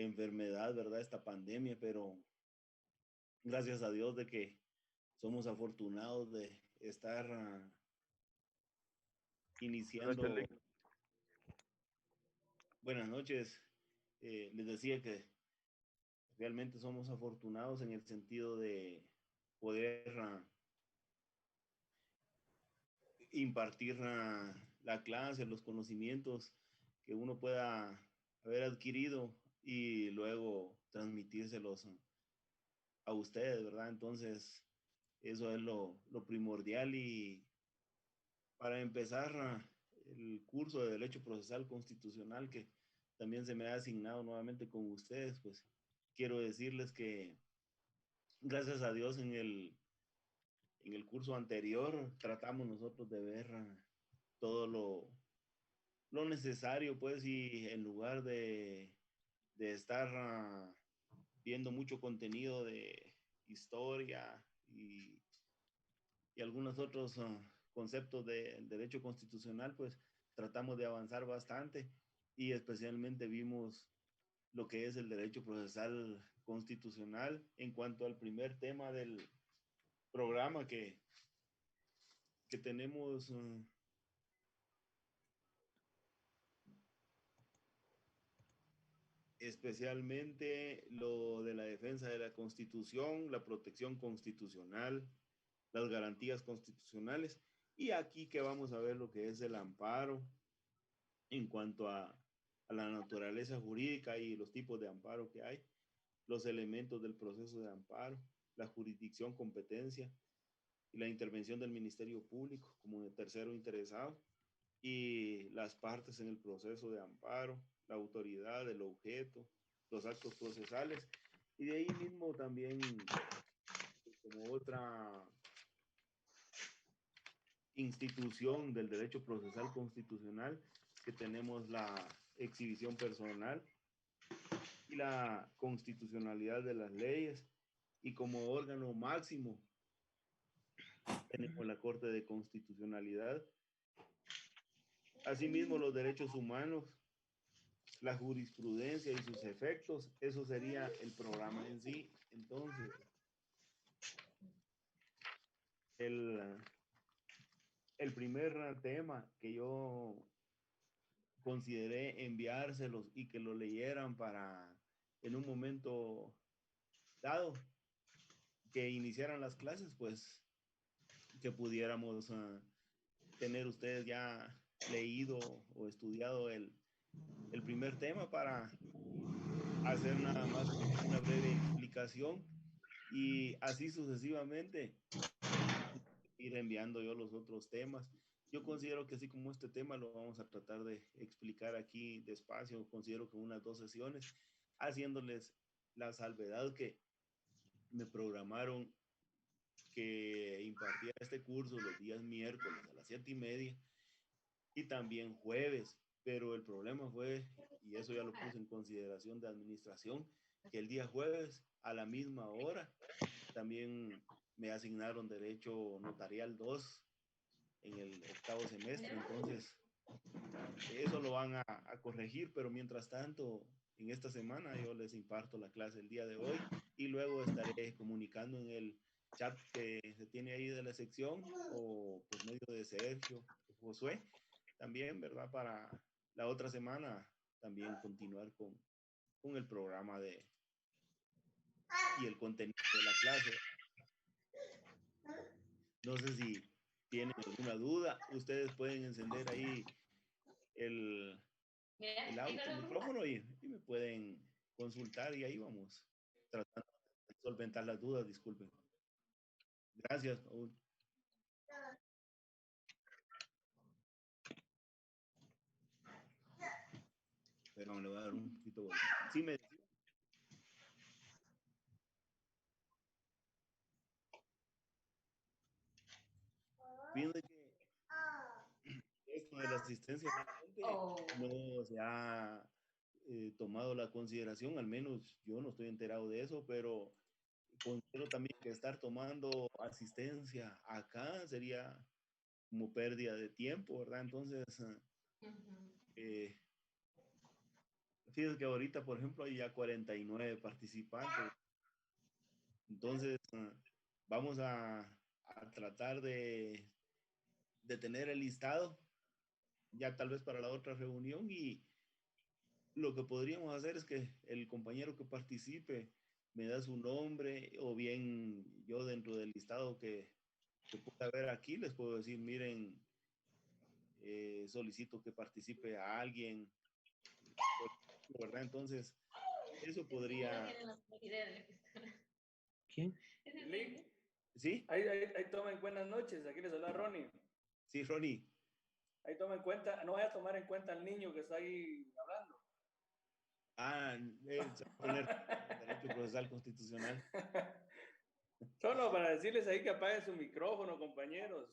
enfermedad, ¿verdad? Esta pandemia, pero gracias a Dios de que somos afortunados de estar iniciando. Buenas noches. Les decía que realmente somos afortunados en el sentido de poder impartir la clase, los conocimientos que uno pueda haber adquirido y luego transmitírselos a ustedes, ¿verdad? Entonces, eso es lo primordial. Y para empezar el curso de Derecho Procesal Constitucional que también se me ha asignado nuevamente con ustedes, pues quiero decirles que gracias a Dios en el curso anterior tratamos nosotros de ver todo lo necesario, pues, y en lugar de estar viendo mucho contenido de historia y algunos otros conceptos del derecho constitucional, pues tratamos de avanzar bastante y especialmente vimos lo que es el derecho procesal constitucional en cuanto al primer tema del programa que tenemos. Especialmente lo de la defensa de la Constitución, la protección constitucional, las garantías constitucionales. Y aquí que vamos a ver lo que es el amparo en cuanto a la naturaleza jurídica y los tipos de amparo que hay, los elementos del proceso de amparo, la jurisdicción, competencia y la intervención del Ministerio Público como de tercero interesado y las partes en el proceso de amparo, la autoridad, el objeto, los actos procesales, y de ahí mismo también como otra institución del derecho procesal constitucional que tenemos la exhibición personal y la constitucionalidad de las leyes, y como órgano máximo tenemos la Corte de Constitucionalidad. Asimismo, los derechos humanos, la jurisprudencia y sus efectos, eso sería el programa en sí. Entonces, el primer tema que yo consideré enviárselos y que lo leyeran para en un momento dado que iniciaran las clases, pues que pudiéramos tener ustedes ya leído o estudiado el primer tema para hacer nada más una breve explicación y así sucesivamente ir enviando yo los otros temas. Yo considero que así como este tema lo vamos a tratar de explicar aquí despacio, considero que unas 2 sesiones, haciéndoles la salvedad que me programaron que impartía este curso los días miércoles a las 7:30 y también jueves, pero el problema fue, y eso ya lo puse en consideración de administración, que el día jueves a la misma hora también me asignaron derecho notarial 2 en el 8º semestre, entonces eso lo van a corregir, pero mientras tanto, en esta semana yo les imparto la clase el día de hoy y luego estaré comunicando en el chat que se tiene ahí de la sección o por medio de Sergio, Josué, también, ¿verdad? Para la otra semana también continuar con el programa y el contenido de la clase. No sé si tienen alguna duda, ustedes pueden encender ahí el audio, el micrófono y me pueden consultar y ahí vamos tratando de solventar las dudas, disculpen. Gracias, Paul. Pero le voy a dar un poquito. Sí, me decía. Fíjense que esto de la asistencia no se ha tomado la consideración, al menos yo no estoy enterado de eso, pero considero también que estar tomando asistencia acá sería como pérdida de tiempo, ¿verdad? Entonces, fíjate que ahorita, por ejemplo, hay ya 49 participantes. Entonces, vamos a tratar de tener el listado ya tal vez para la otra reunión y lo que podríamos hacer es que el compañero que participe me da su nombre o bien yo dentro del listado que pueda haber aquí les puedo decir, miren, solicito que participe a alguien, ¿verdad? Entonces, eso podría... ¿Quién? ¿Sí? Ahí tomen buenas noches, aquí les habla Ronnie. Sí, Ronnie. Ahí tomen en cuenta, no vaya a tomar en cuenta al niño que está ahí hablando. Ah, se va a poner derecho procesal constitucional. Solo para decirles ahí que apaguen su micrófono, compañeros.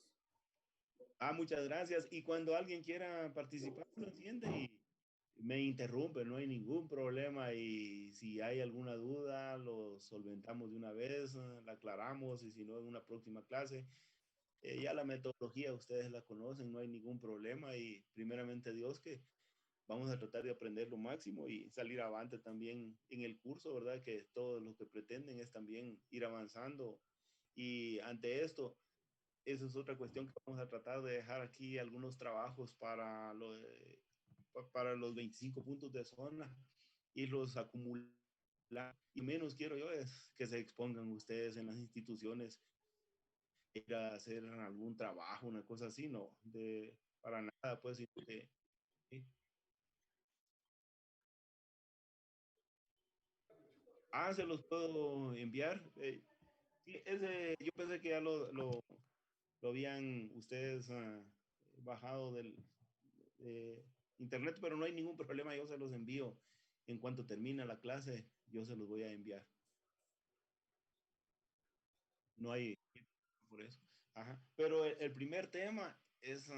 Ah, muchas gracias. Y cuando alguien quiera participar, lo enciende y me interrumpe, no hay ningún problema. Y si hay alguna duda, lo solventamos de una vez, la aclaramos y si no, en una próxima clase. Ya la metodología ustedes la conocen, no hay ningún problema. Y primeramente Dios que vamos a tratar de aprender lo máximo y salir avante también en el curso, ¿verdad? Que todos los que pretenden es también ir avanzando. Y ante esto, esa es otra cuestión que vamos a tratar de dejar aquí algunos trabajos para los 25 puntos de zona y los acumular. Y menos quiero yo es que se expongan ustedes en las instituciones, ir a hacer algún trabajo, una cosa así, no, para nada, pues, sino que, ¿sí? Se los puedo enviar. Sí, yo pensé que ya lo habían ustedes bajado del internet, pero no hay ningún problema, yo se los envío en cuanto termine la clase, yo se los voy a enviar. No hay por eso. Ajá. Pero el primer tema es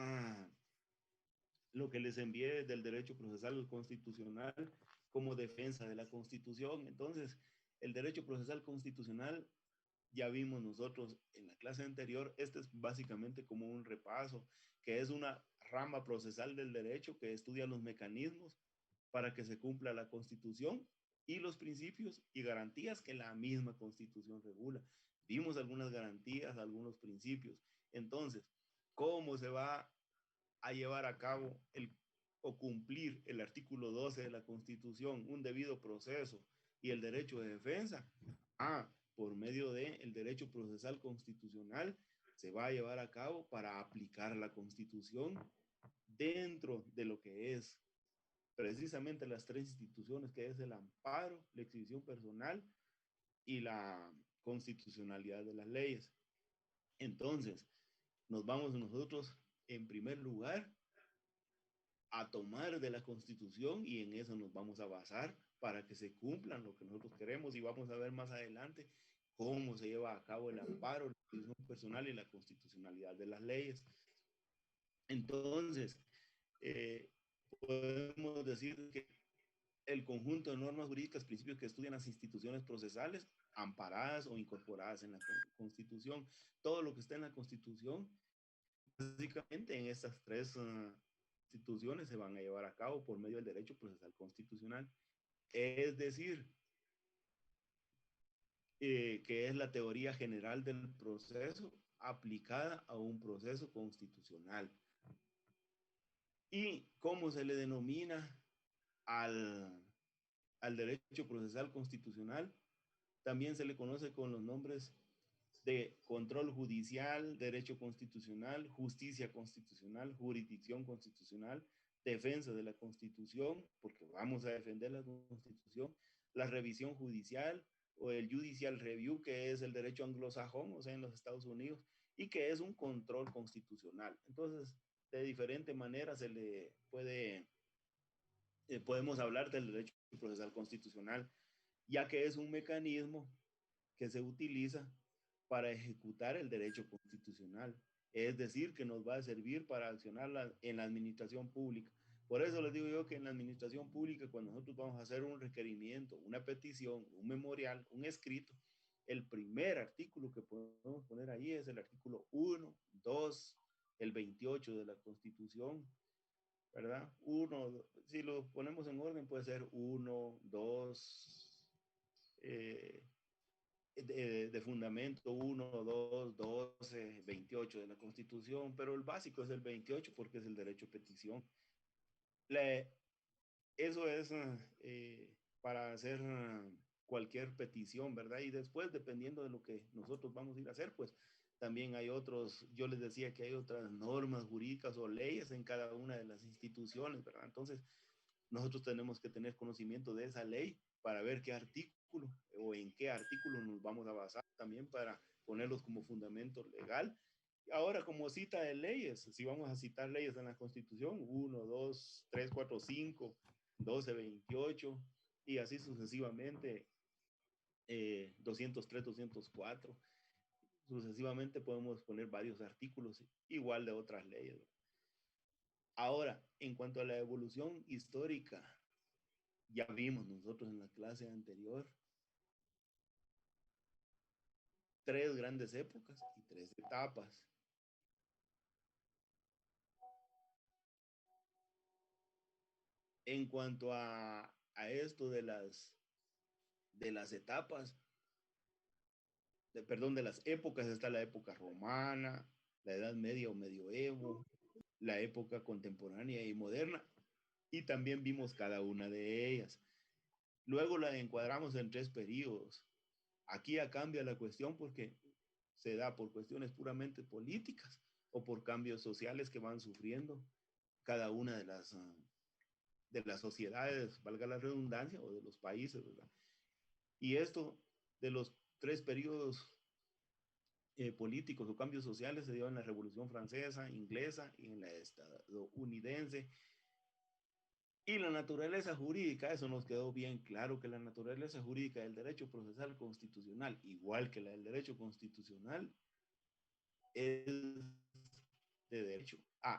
lo que les envié del derecho procesal constitucional como defensa de la Constitución. Entonces, el derecho procesal constitucional ya vimos nosotros en la clase anterior, este es básicamente como un repaso, que es una rama procesal del derecho que estudia los mecanismos para que se cumpla la Constitución y los principios y garantías que la misma Constitución regula. Vimos algunas garantías, algunos principios. Entonces, ¿cómo se va a llevar a cabo o cumplir el artículo 12 de la Constitución, un debido proceso y el derecho de defensa? Por medio del derecho procesal constitucional se va a llevar a cabo para aplicar la Constitución dentro de lo que es precisamente las tres instituciones, que es el amparo, la exhibición personal y la constitucionalidad de las leyes. Entonces, nos vamos nosotros, en primer lugar, a tomar de la Constitución y en eso nos vamos a basar para que se cumplan lo que nosotros queremos y vamos a ver más adelante cómo se lleva a cabo el amparo, la exhibición personal y la constitucionalidad de las leyes. Entonces, podemos decir que el conjunto de normas jurídicas, principios que estudian las instituciones procesales, amparadas o incorporadas en la Constitución. Todo lo que está en la Constitución, básicamente en estas tres instituciones se van a llevar a cabo por medio del derecho procesal constitucional. Es decir, que es la teoría general del proceso aplicada a un proceso constitucional. ¿Y cómo se le denomina al derecho procesal constitucional? También se le conoce con los nombres de control judicial, derecho constitucional, justicia constitucional, jurisdicción constitucional, defensa de la Constitución, porque vamos a defender la Constitución, la revisión judicial o el judicial review, que es el derecho anglosajón, o sea, en los Estados Unidos, y que es un control constitucional. Entonces, de diferente manera se le podemos hablar del derecho procesal constitucional, ya que es un mecanismo que se utiliza para ejecutar el derecho constitucional. Es decir, que nos va a servir para accionar en la administración pública. Por eso les digo yo que en la administración pública, cuando nosotros vamos a hacer un requerimiento, una petición, un memorial, un escrito, el primer artículo que podemos poner ahí es el artículo 1, 2, el 28 de la Constitución, ¿verdad? Si lo ponemos en orden, puede ser 1, 2, de fundamento 1, 2, 12, 28 de la Constitución, pero el básico es el 28 porque es el derecho a petición. La, eso es para hacer cualquier petición, ¿verdad? Y después, dependiendo de lo que nosotros vamos a ir a hacer, pues también hay otros, yo les decía que hay otras normas jurídicas o leyes en cada una de las instituciones, ¿verdad? Entonces, nosotros tenemos que tener conocimiento de esa ley para ver qué artículo o en qué artículo nos vamos a basar también para ponerlos como fundamento legal. Ahora, como cita de leyes, si vamos a citar leyes en la Constitución, 1, 2, 3, 4, 5, 12, 28, y así sucesivamente, 203, 204, sucesivamente podemos poner varios artículos, igual de otras leyes. Ahora, en cuanto a la evolución histórica, ya vimos nosotros en la clase anterior 3 grandes épocas y 3 etapas. En cuanto a esto de las etapas, perdón, de las épocas, está la época romana, la Edad Media o Medioevo, la época contemporánea y moderna, y también vimos cada una de ellas. Luego la encuadramos en 3 periodos. Aquí ya cambia la cuestión porque se da por cuestiones puramente políticas o por cambios sociales que van sufriendo cada una de las sociedades, valga la redundancia, o de los países, ¿verdad? Y esto de los 3 periodos políticos o cambios sociales se dio en la Revolución Francesa, Inglesa y en la estadounidense. Y la naturaleza jurídica, eso nos quedó bien claro, que la naturaleza jurídica del derecho procesal constitucional, igual que la del derecho constitucional, es de derecho.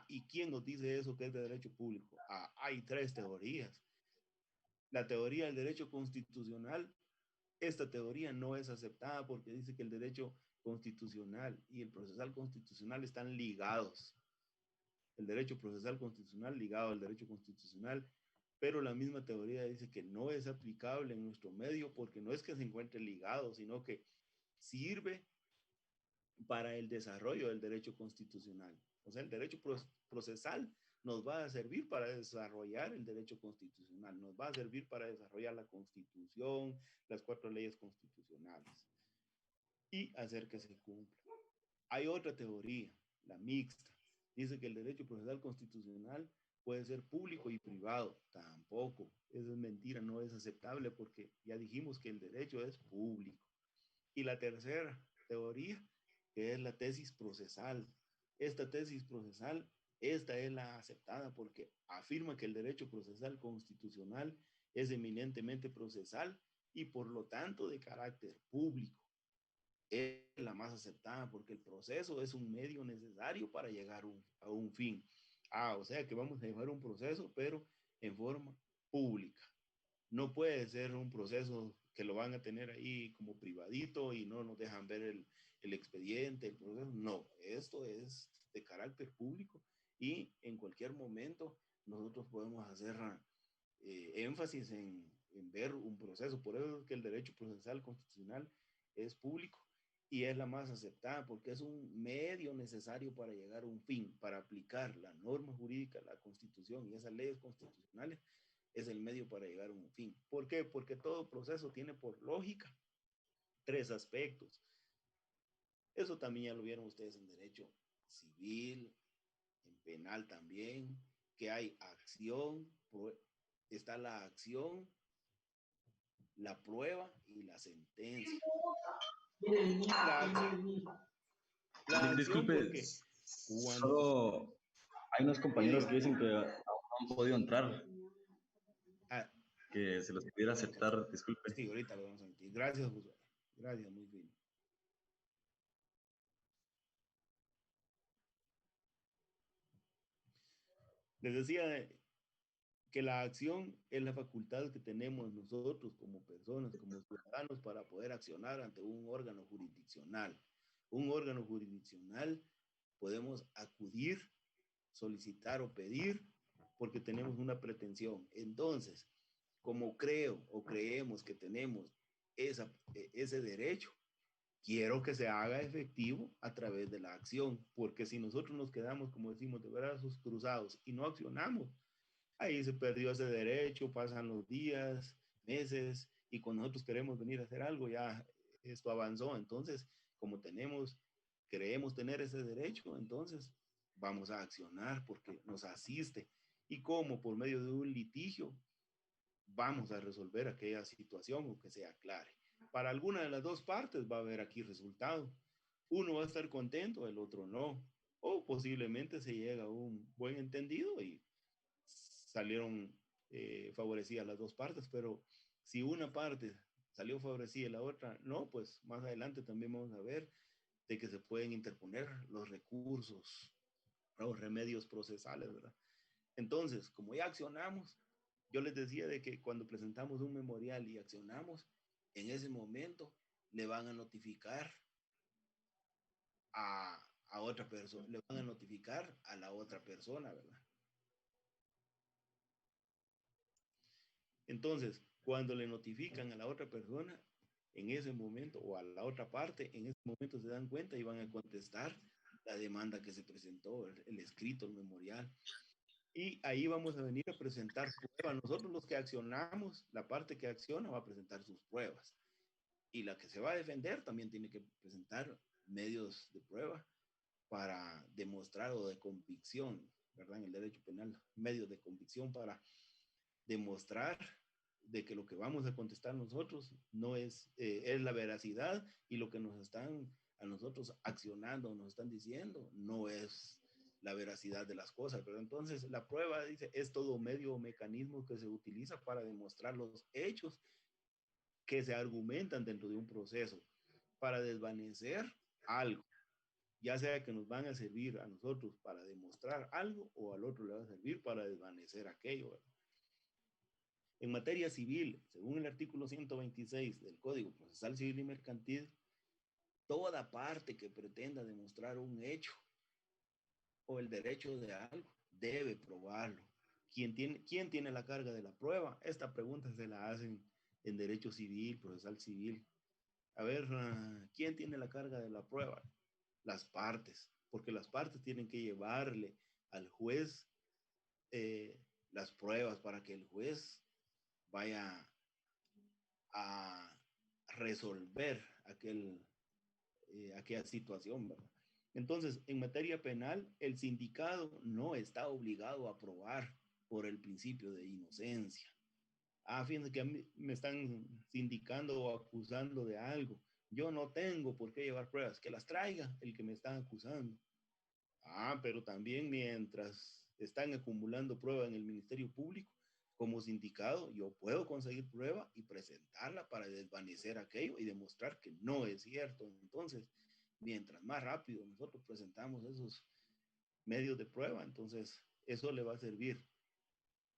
¿Y quién nos dice eso que es de derecho público? Hay 3 teorías. La teoría del derecho constitucional, esta teoría no es aceptada porque dice que el derecho constitucional y el procesal constitucional están ligados. El derecho procesal constitucional ligado al derecho constitucional, pero la misma teoría dice que no es aplicable en nuestro medio porque no es que se encuentre ligado, sino que sirve para el desarrollo del derecho constitucional. O sea, el derecho procesal nos va a servir para desarrollar el derecho constitucional, nos va a servir para desarrollar la Constitución, las 4 leyes constitucionales y hacer que se cumpla. Hay otra teoría, la mixta. Dice que el derecho procesal constitucional puede ser público y privado. Tampoco. Eso es mentira, no es aceptable porque ya dijimos que el derecho es público. Y la tercera teoría, que es la tesis procesal. Esta tesis procesal, esta es la aceptada porque afirma que el derecho procesal constitucional es eminentemente procesal y por lo tanto de carácter público. Es la más aceptada porque el proceso es un medio necesario para llegar a un fin. O sea que vamos a llevar un proceso, pero en forma pública. No puede ser un proceso que lo van a tener ahí como privadito y no nos dejan ver el expediente, el proceso. No, esto es de carácter público y en cualquier momento nosotros podemos hacer énfasis en ver un proceso. Por eso es que el derecho procesal constitucional es público y es la más aceptada porque es un medio necesario para llegar a un fin, para aplicar la norma jurídica, la Constitución y esas leyes constitucionales es el medio para llegar a un fin. ¿Por qué? Porque todo proceso tiene por lógica 3 aspectos. Eso también ya lo vieron ustedes en derecho civil, en penal también, que hay acción, está la acción, la prueba y la sentencia. La acción, Disculpe, porque cuando... solo hay unos compañeros que dicen que no han podido entrar, Ah, que se los pudiera aceptar, disculpe. sí, ahorita lo vamos a emitir. Gracias, Josué. Gracias, muy bien. Les decía que la acción es la facultad que tenemos nosotros como personas, como ciudadanos, para poder accionar ante un órgano jurisdiccional. Un órgano jurisdiccional podemos acudir, solicitar o pedir porque tenemos una pretensión. Entonces, como creo o creemos que tenemos ese derecho, quiero que se haga efectivo a través de la acción, porque si nosotros nos quedamos, como decimos, de brazos cruzados y no accionamos, ahí se perdió ese derecho, pasan los días, meses, y cuando nosotros queremos venir a hacer algo, ya esto avanzó. Entonces, como creemos tener ese derecho, entonces vamos a accionar porque nos asiste. Y como por medio de un litigio vamos a resolver aquella situación o que se aclare. Para alguna de las dos partes va a haber aquí resultado. Uno va a estar contento, el otro no. O posiblemente se llega a un buen entendido y salieron favorecidas las dos partes, pero si una parte salió favorecida y la otra no, pues más adelante también vamos a ver de que se pueden interponer los recursos, los remedios procesales, ¿verdad? Entonces, como ya accionamos, yo les decía de que cuando presentamos un memorial y accionamos, en ese momento le van a notificar a otra persona, le van a notificar a la otra persona, ¿verdad? Entonces, cuando le notifican a la otra persona, en ese momento, o a la otra parte, en ese momento se dan cuenta y van a contestar la demanda que se presentó, el escrito, el memorial. Y ahí vamos a venir a presentar pruebas. Nosotros los que accionamos, la parte que acciona va a presentar sus pruebas. Y la que se va a defender también tiene que presentar medios de prueba para demostrar o de convicción, ¿verdad? En el derecho penal, medios de convicción para demostrar de que lo que vamos a contestar nosotros no es la veracidad y lo que nos están a nosotros accionando, nos están diciendo, no es la veracidad de las cosas. Pero entonces la prueba, dice, es todo medio o mecanismo que se utiliza para demostrar los hechos que se argumentan dentro de un proceso, para desvanecer algo, ya sea que nos van a servir a nosotros para demostrar algo o al otro le va a servir para desvanecer aquello, ¿verdad? En materia civil, según el artículo 126 del Código Procesal Civil y Mercantil, toda parte que pretenda demostrar un hecho o el derecho de algo debe probarlo. ¿Quién tiene la carga de la prueba? Esta pregunta se la hacen en derecho civil, procesal civil. A ver, ¿quién tiene la carga de la prueba? Las partes, porque las partes tienen que llevarle al juez las pruebas para que el juez vaya a resolver aquella situación, ¿verdad? Entonces, en materia penal, el sindicado no está obligado a probar por el principio de inocencia. Fíjense que a mí me están sindicando o acusando de algo. Yo no tengo por qué llevar pruebas, que las traiga el que me está acusando. Pero también mientras están acumulando prueba en el Ministerio Público, como sindicado, yo puedo conseguir prueba y presentarla para desvanecer aquello y demostrar que no es cierto. Entonces, mientras más rápido nosotros presentamos esos medios de prueba, entonces eso le va a servir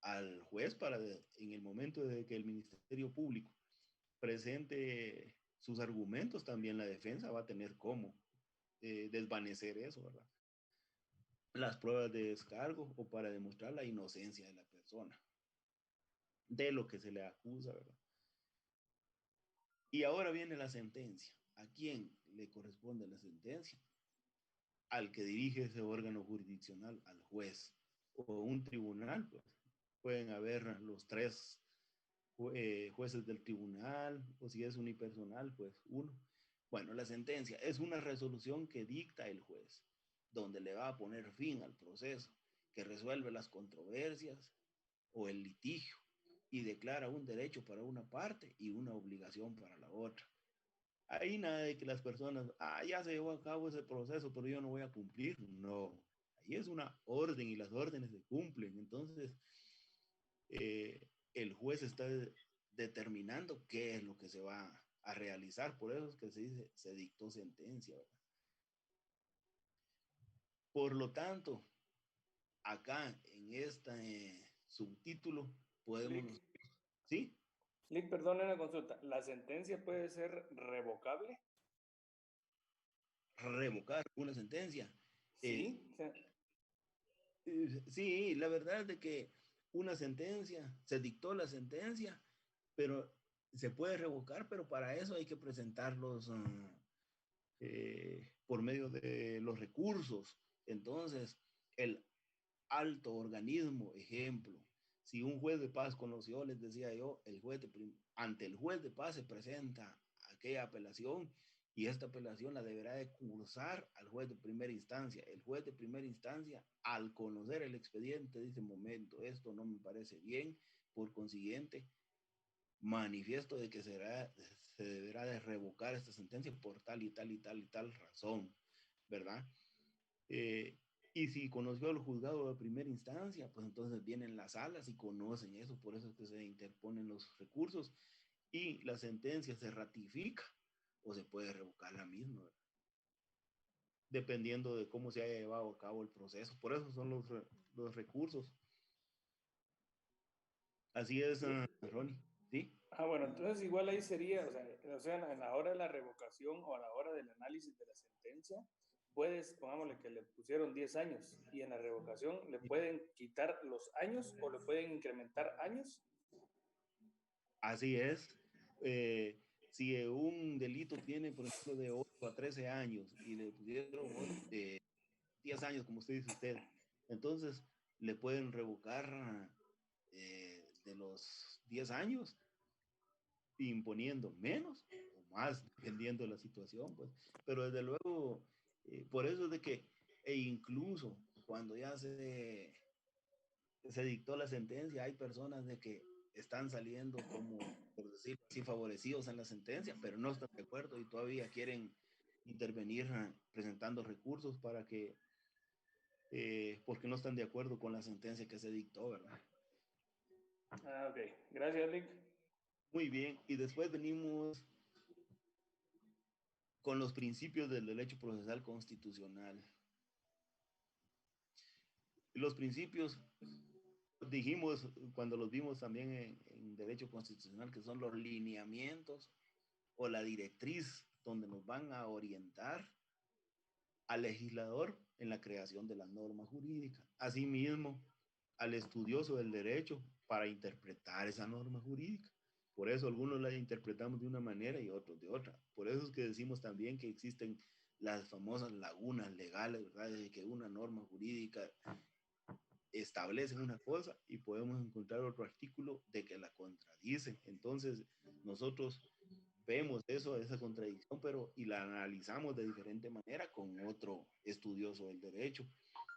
al juez para en el momento de que el Ministerio Público presente sus argumentos, también la defensa va a tener cómo desvanecer eso, ¿verdad? Las pruebas de descargo o para demostrar la inocencia de la persona, de lo que se le acusa, ¿verdad? Y ahora viene la sentencia. ¿A quién le corresponde la sentencia? Al que dirige ese órgano jurisdiccional, al juez o un tribunal, pues pueden haber los tres jueces del tribunal, o si es unipersonal, pues uno. Bueno, la sentencia es una resolución que dicta el juez, donde le va a poner fin al proceso, que resuelve las controversias o el litigio y declara un derecho para una parte y una obligación para la otra. Ahí nada de que las personas, ya se llevó a cabo ese proceso, pero yo no voy a cumplir. No, ahí es una orden y las órdenes se cumplen. Entonces, el juez está determinando qué es lo que se va a realizar. Por eso es que se dice, se dictó sentencia, ¿verdad? Por lo tanto, acá en este subtítulo podemos... ¿Sí? Lick, perdón, una consulta. ¿La sentencia puede ser revocable? Revocar una sentencia. Sí. Sí, la verdad es de que una sentencia, se dictó la sentencia, pero se puede revocar, pero para eso hay que presentarlos por medio de los recursos. Entonces, el alto organismo, ejemplo, si un juez de paz conoció, les decía yo, ante el juez de paz se presenta aquella apelación y esta apelación la deberá de cursar al juez de primera instancia. El juez de primera instancia, al conocer el expediente, dice, momento, esto no me parece bien, por consiguiente, manifiesto de que se deberá de revocar esta sentencia por tal y tal y tal y tal razón, ¿verdad? Eh, y si conoció el juzgado de primera instancia, pues entonces vienen las salas y conocen eso, por eso es que se interponen los recursos y la sentencia se ratifica o se puede revocar la misma, ¿verdad? Dependiendo de cómo se haya llevado a cabo el proceso. Por eso son los recursos. Así es, Ronnie. ¿Sí? Bueno, entonces igual ahí sería, o sea, en la hora de la revocación o a la hora del análisis de la sentencia, puedes, pongámosle que le pusieron 10 años y en la revocación le pueden quitar los años o le pueden incrementar años. Así es. Si un delito tiene, por ejemplo, de 8 a 13 años y le pusieron 10 años, como usted dice usted, entonces le pueden revocar de los 10 años, imponiendo menos o más, dependiendo de la situación, pues. Pero desde luego, por eso es de que, e incluso cuando ya se dictó la sentencia, hay personas de que están saliendo como, por decirlo así, favorecidos en la sentencia, pero no están de acuerdo y todavía quieren intervenir presentando recursos para que, porque no están de acuerdo con la sentencia que se dictó, ¿verdad? Ok. Gracias, Nick. Muy bien, y después venimos con los principios del derecho procesal constitucional. Los principios, dijimos cuando los vimos también en derecho constitucional, que son los lineamientos o la directriz donde nos van a orientar al legislador en la creación de las normas jurídicas. Asimismo, al estudioso del derecho para interpretar esa norma jurídica. Por eso algunos la interpretamos de una manera y otros de otra. Por eso es que decimos también que existen las famosas lagunas legales, ¿verdad? De que una norma jurídica establece una cosa y podemos encontrar otro artículo de que la contradice. Entonces, nosotros vemos eso, esa contradicción, pero y la analizamos de diferente manera con otro estudioso del derecho.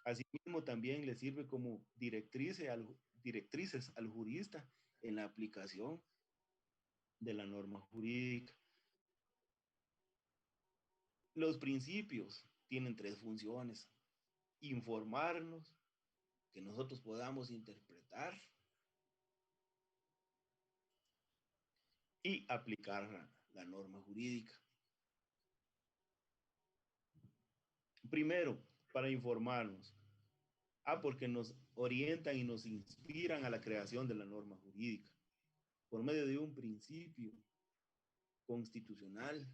Asimismo, también le sirve como directrices al jurista en la aplicación de la norma jurídica. Los principios tienen tres funciones: informarnos, que nosotros podamos interpretar y aplicar la norma jurídica. Primero, para informarnos. Porque nos orientan y nos inspiran a la creación de la norma jurídica por medio de un principio constitucional.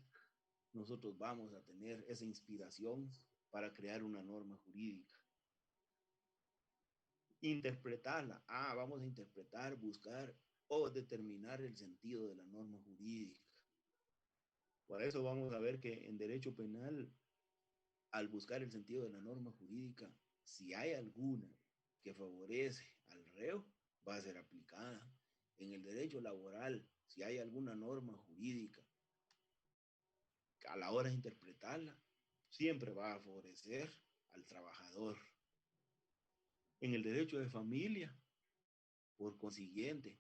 Nosotros vamos a tener esa inspiración para crear una norma jurídica. Interpretarla. Vamos a interpretar, buscar o determinar el sentido de la norma jurídica. Por eso vamos a ver que en derecho penal, al buscar el sentido de la norma jurídica, si hay alguna que favorece al reo, va a ser aplicada. En el derecho laboral, si hay alguna norma jurídica a la hora de interpretarla, siempre va a favorecer al trabajador. En el derecho de familia, por consiguiente,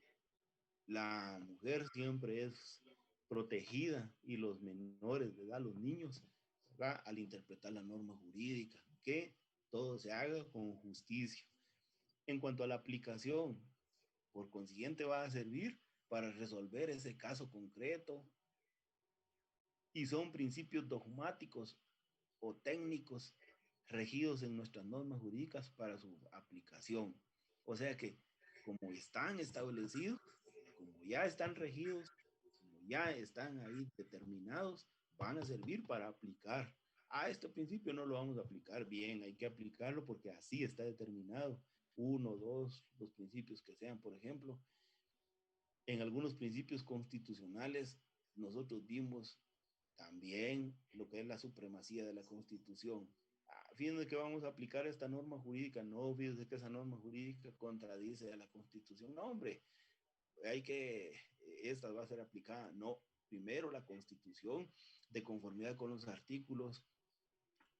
la mujer siempre es protegida y los menores de edad, los niños, ¿verdad? Al interpretar la norma jurídica, que todo se haga con justicia. En cuanto a la aplicación, por consiguiente va a servir para resolver ese caso concreto y son principios dogmáticos o técnicos regidos en nuestras normas jurídicas para su aplicación. O sea que como están establecidos, como ya están regidos, como ya están ahí determinados, van a servir para aplicar este principio no lo vamos a aplicar bien, hay que aplicarlo porque así está determinado. Uno, dos, los principios que sean, por ejemplo, en algunos principios constitucionales nosotros vimos también lo que es la supremacía de la Constitución. Fíjense que vamos a aplicar esta norma jurídica, no, fíjense que esa norma jurídica contradice a la Constitución, no, hombre, esta va a ser aplicada, no, primero la Constitución, de conformidad con los artículos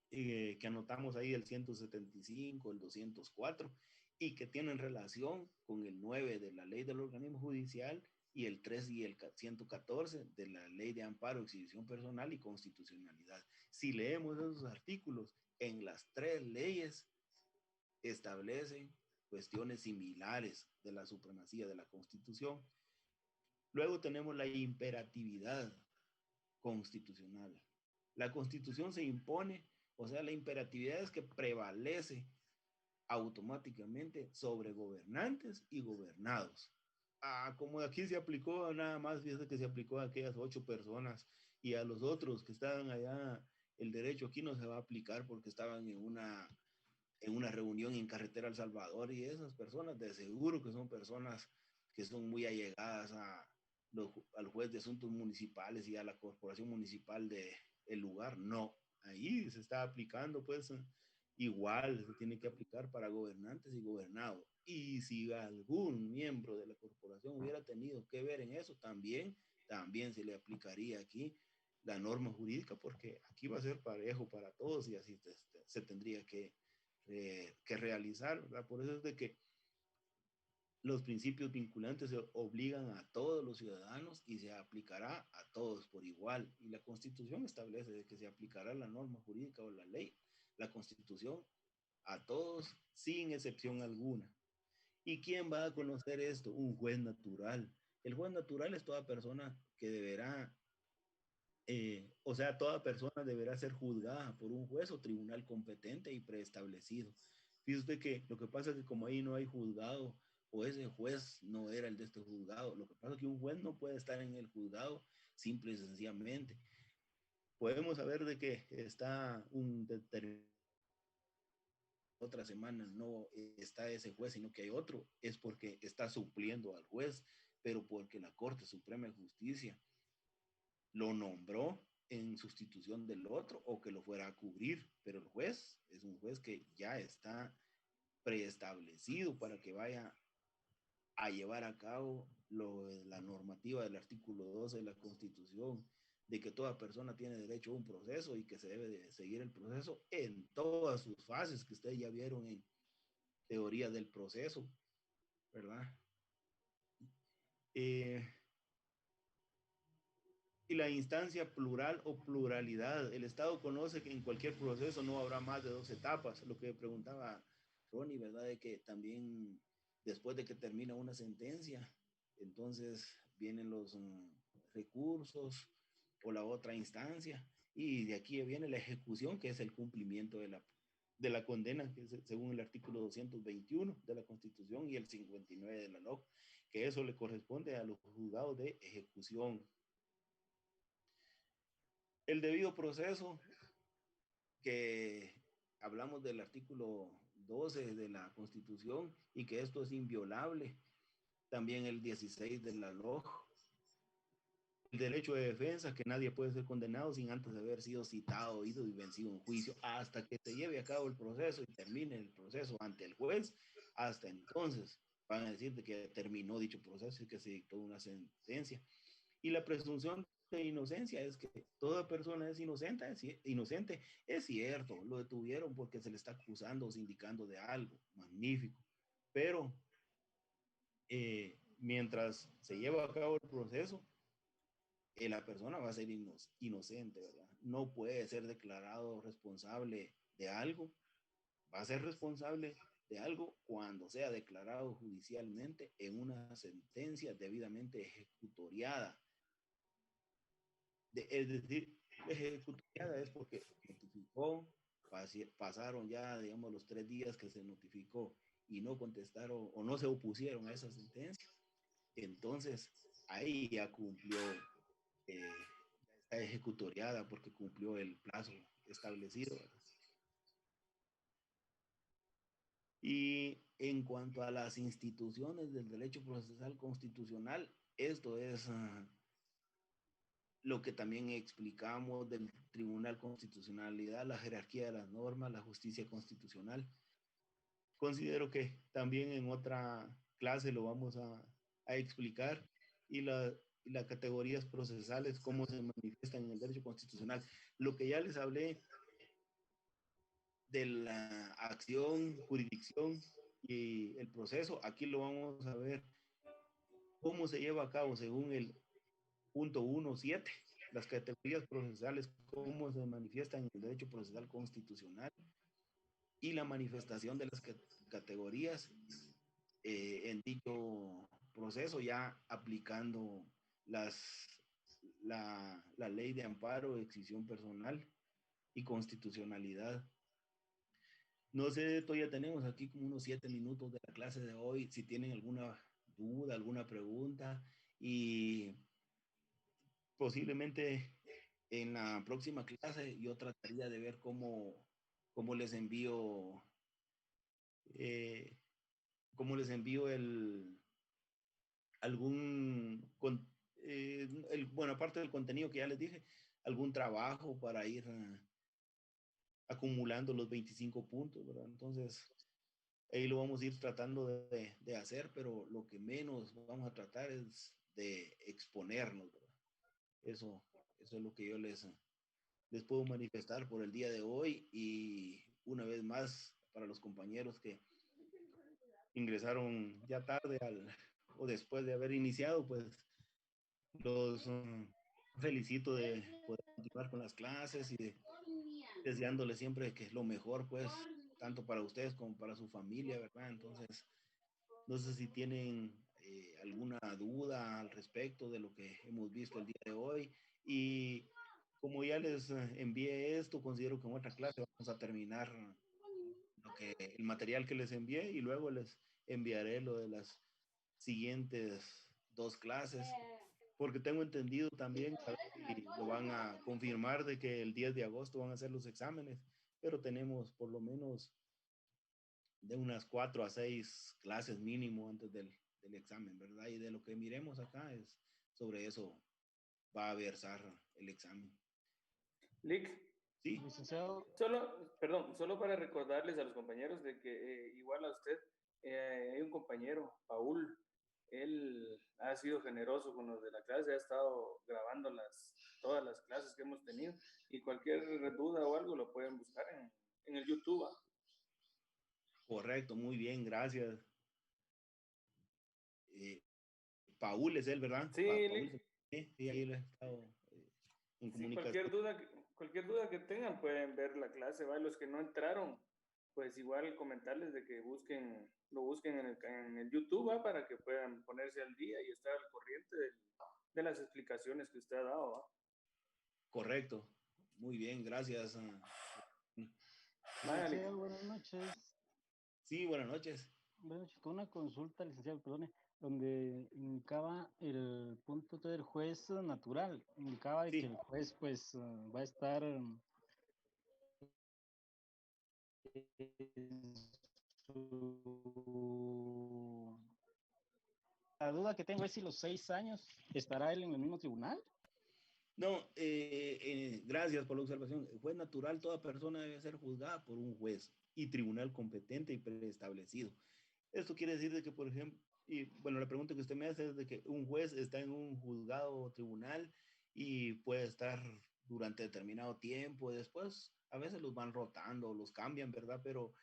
que anotamos ahí, el 175, el 204, y que tienen relación con el 9 de la ley del organismo judicial y el 3 y el 114 de la ley de amparo, exhibición personal y constitucionalidad. Si leemos esos artículos, en las tres leyes establecen cuestiones similares de la supremacía de la Constitución. Luego tenemos la imperatividad constitucional. La Constitución se impone, o sea, la imperatividad es que prevalece automáticamente sobre gobernantes y gobernados. Como aquí se aplicó nada más, fíjate que se aplicó a aquellas 8 personas y a los otros que estaban allá, el derecho aquí no se va a aplicar porque estaban en una reunión en carretera El Salvador, y esas personas de seguro que son personas que son muy allegadas al juez de asuntos municipales y a la corporación municipal del lugar. No, ahí se está aplicando pues igual, se tiene que aplicar para gobernantes y gobernados. Y si algún miembro de la corporación hubiera tenido que ver en eso, también se le aplicaría aquí la norma jurídica, porque aquí va a ser parejo para todos y así se tendría que realizar, ¿verdad? Por eso es de que los principios vinculantes se obligan a todos los ciudadanos y se aplicará a todos por igual. Y la Constitución establece de que se aplicará la norma jurídica o la ley, la Constitución, a todos sin excepción alguna. ¿Y quién va a conocer esto? Un juez natural. El juez natural es toda persona que deberá, o sea, toda persona deberá ser juzgada por un juez o tribunal competente y preestablecido. Fíjese usted que lo que pasa es que como ahí no hay juzgado, o ese juez no era el de este juzgado, lo que pasa es que un juez no puede estar en el juzgado simple y sencillamente. Podemos saber de que está un determinado, otra semana no está ese juez, sino que hay otro, es porque está supliendo al juez, pero porque la Corte Suprema de Justicia lo nombró en sustitución del otro o que lo fuera a cubrir, pero el juez es un juez que ya está preestablecido para que vaya a llevar a cabo la normativa del artículo 12 de la Constitución, de que toda persona tiene derecho a un proceso y que se debe de seguir el proceso en todas sus fases que ustedes ya vieron en teoría del proceso, ¿verdad? Y la instancia plural o pluralidad. El Estado conoce que en cualquier proceso no habrá más de 2 etapas. Lo que preguntaba Ronnie, ¿verdad? De que también después de que termina una sentencia, entonces vienen los recursos o la otra instancia. Y de aquí viene la ejecución, que es el cumplimiento de la condena, que es según el artículo 221 de la Constitución y el 59 de la LOC, que eso le corresponde a los juzgados de ejecución. El debido proceso, que hablamos del artículo 12 de la Constitución y que esto es inviolable. También el 16 de la LOJ. El derecho de defensa, que nadie puede ser condenado sin antes de haber sido citado, oído y vencido en juicio, hasta que se lleve a cabo el proceso y termine el proceso ante el juez. Hasta entonces van a decir de que terminó dicho proceso y que se dictó una sentencia. Y la presunción de inocencia es que toda persona es inocente. Es cierto, lo detuvieron porque se le está acusando o sindicando de algo, magnífico. Pero mientras se lleva a cabo el proceso, la persona va a ser inocente, ¿verdad? No puede ser declarado responsable de algo. Va a ser responsable de algo cuando sea declarado judicialmente en una sentencia debidamente ejecutoriada. Es decir, ejecutoriada es porque notificó, pasaron ya, digamos, los 3 días que se notificó y no contestaron o no se opusieron a esa sentencia. Entonces, ahí ya cumplió, ya está ejecutoriada porque cumplió el plazo establecido. Y en cuanto a las instituciones del derecho procesal constitucional, esto es lo que también explicamos del Tribunal Constitucionalidad, la jerarquía de las normas, la justicia constitucional. Considero que también en otra clase lo vamos a explicar y las categorías procesales, cómo se manifiestan en el derecho constitucional. Lo que ya les hablé de la acción, jurisdicción y el proceso, aquí lo vamos a ver cómo se lleva a cabo según el punto 1.7, las categorías procesales, cómo se manifiestan en el derecho procesal constitucional y la manifestación de las categorías en dicho proceso, ya aplicando la ley de amparo, excisión personal y constitucionalidad. No sé, todavía tenemos aquí como unos 7 minutos de la clase de hoy, si tienen alguna duda, alguna pregunta, y posiblemente en la próxima clase yo trataría de ver cómo les envío eh, algún bueno, aparte del contenido que ya les dije, algún trabajo para ir acumulando los 25 puntos, ¿verdad? Entonces ahí lo vamos a ir tratando de hacer, pero lo que menos vamos a tratar es de exponernos, ¿verdad? Eso es lo que yo les puedo manifestar por el día de hoy. Y una vez más, para los compañeros que ingresaron ya tarde o después de haber iniciado, pues los felicito de poder continuar con las clases y deseándoles siempre que lo mejor, pues, tanto para ustedes como para su familia, ¿verdad? Entonces, no sé si tienen alguna duda al respecto de lo que hemos visto el día de hoy. Y como ya les envié esto, considero que en otra clase vamos a terminar el material que les envié y luego les enviaré lo de las siguientes 2 clases, porque tengo entendido también, a ver si lo van a confirmar, de que el 10 de agosto van a hacer los exámenes, pero tenemos por lo menos de unas 4 a 6 clases mínimo antes del examen, ¿verdad? Y de lo que miremos acá es sobre eso va a versar el examen. Lick, sí, licenciado. Solo para recordarles a los compañeros de que igual a usted hay un compañero, Paul, él ha sido generoso con los de la clase, ha estado grabando todas las clases que hemos tenido, y cualquier duda o algo lo pueden buscar en el YouTube. Correcto, muy bien, gracias. Paul es él, ¿verdad? Sí, Paul, sí, ahí lo he estado en comunicación. Cualquier duda que tengan pueden ver la clase, ¿va? Los que no entraron, pues igual comentarles de que lo busquen en el YouTube, ¿va? Para que puedan ponerse al día y estar al corriente de las explicaciones que usted ha dado, ¿va? Correcto, muy bien, gracias. Licenciado, buenas noches. Sí, buenas noches. Buenas noches, con una consulta, licenciado, perdone, donde indicaba el punto del juez natural, indicaba Sí. que el juez pues va a estar La duda que tengo es si los 6 años estará él en el mismo tribunal. No, gracias por la observación. El juez natural, toda persona debe ser juzgada por un juez y tribunal competente y preestablecido. Esto quiere decir de que, por ejemplo, y bueno, la pregunta que usted me hace es de que un juez está en un juzgado o tribunal y puede estar durante determinado tiempo, después a veces los van rotando, los cambian, ¿verdad? Pero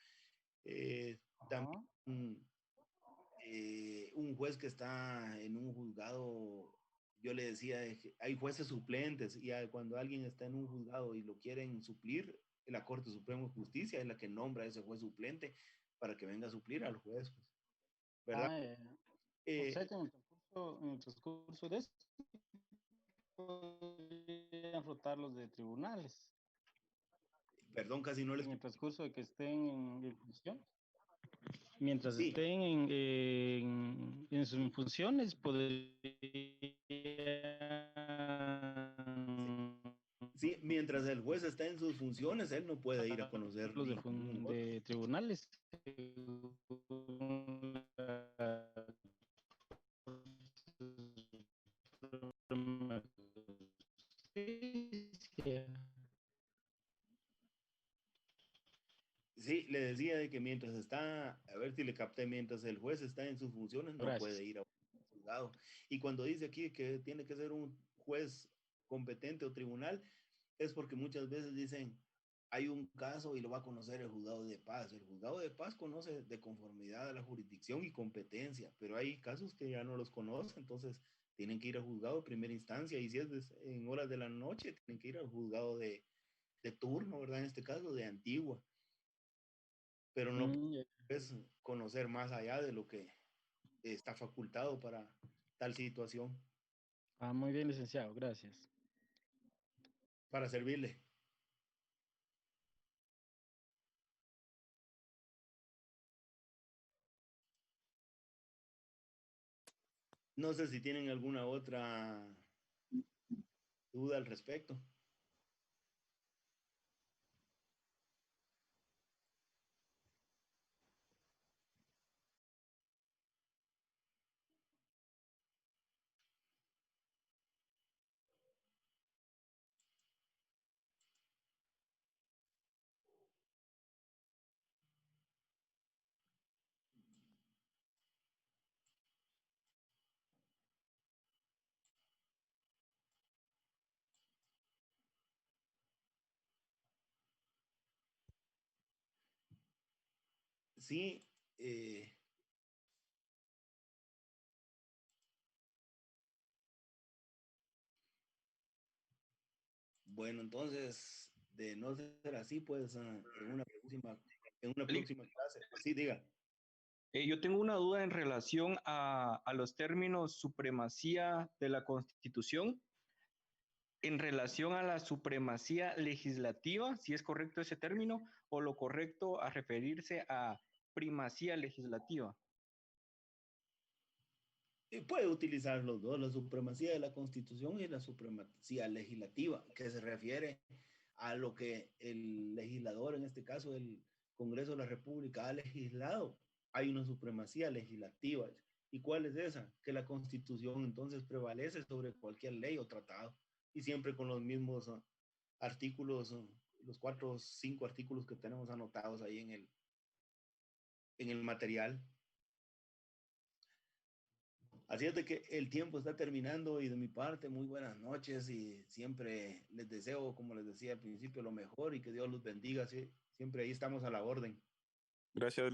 también un juez que está en un juzgado, yo le decía, hay jueces suplentes, y cuando alguien está en un juzgado y lo quieren suplir, la Corte Suprema de Justicia es la que nombra a ese juez suplente para que venga a suplir al juez, ¿verdad? O sea que en el transcurso de esto podrían rotar los de tribunales. Perdón, casi no les... En el transcurso de que estén en función. Mientras sí. estén en sus funciones, podrían Sí, mientras el juez está en sus funciones, él no puede ir a conocer Los ningún otro. de tribunales. Sí, le decía de que mientras está, a ver si le capté, mientras el juez está en sus funciones, no Gracias. puede ir a un juzgado. Y cuando dice aquí que tiene que ser un juez competente o tribunal, es porque muchas veces dicen, hay un caso y lo va a conocer el juzgado de paz. El juzgado de paz conoce de conformidad a la jurisdicción y competencia, pero hay casos que ya no los conoce, entonces tienen que ir al juzgado de primera instancia y si es en horas de la noche, tienen que ir al juzgado de turno, ¿verdad? En este caso, de Antigua, pero no puedes conocer más allá de lo que está facultado para tal situación, Muy bien, licenciado, gracias. para servirle. No sé si tienen alguna otra duda al respecto. Sí, bueno, entonces, de no ser así, pues en una próxima clase. Sí, diga. Yo tengo una duda en relación a los términos supremacía de la Constitución, en relación a la supremacía legislativa, si es correcto ese término, o lo correcto a referirse a primacía legislativa. Y puede utilizar los dos, la supremacía de la Constitución y la supremacía legislativa, que se refiere a lo que el legislador, en este caso el Congreso de la República, ha legislado. Hay una supremacía legislativa. ¿Y cuál es esa? Que la Constitución entonces prevalece sobre cualquier ley o tratado y siempre con los mismos artículos, los 4 o 5 artículos que tenemos anotados ahí en el material. Así es de que el tiempo está terminando y de mi parte, muy buenas noches y siempre les deseo, como les decía al principio, lo mejor y que Dios los bendiga. ¿Sí? Siempre ahí estamos a la orden. Gracias.